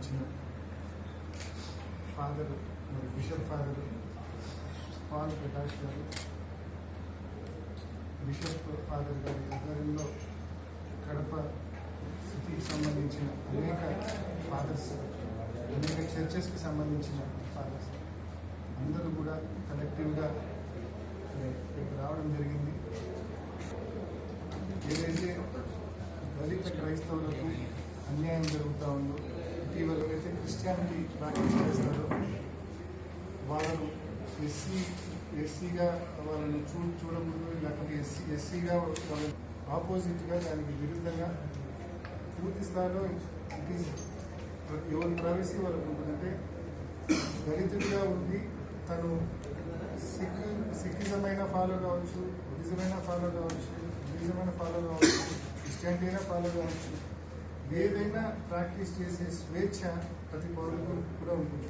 సంబంధించిన ఫాదర్ మరి bishop father Paul Prakash గారు, బిషప్ ఫాదర్ గారి ఆధ్వర్యంలో కడప సిటీకి సంబంధించిన అనేక ఫాదర్స్, అనేక చర్చెస్కి సంబంధించిన ఫాదర్స్ అందరూ కూడా కలెక్టివ్గా ఇక్కడికి రావడం జరిగింది. ఏదైతే దళిత క్రైస్తవులకు అన్యాయం జరుగుతూ ఉందో, ఇటీవల అయితే క్రిస్టియానిటీ ప్రాక్టీస్ చేస్తారో వాళ్ళను ఎస్సీగా వాళ్ళని చూడకూడదు, లేకపోతే ఎస్సీగా వాళ్ళ ఆపోజిట్గా దానికి విరుద్ధంగా పూర్తి స్థాయిలో ఇట్ ఈస్ ఎవరి ప్రైవసీ వాళ్ళకు ఉంటుందంటే దళితుడిగా ఉండి తను సిక్కిజమైన ఫాలో కావచ్చు, బుద్ధిజమైన ఫాలో కావచ్చు, బుద్ధిజమైన ఫాలో కావచ్చు, క్రిస్టియానిటీ అయినా ఫాలో కావచ్చు, ఏదైనా ప్రాక్టీస్ చేసే స్వేచ్ఛ ప్రతి పౌరులకు కూడా ఉంటుంది.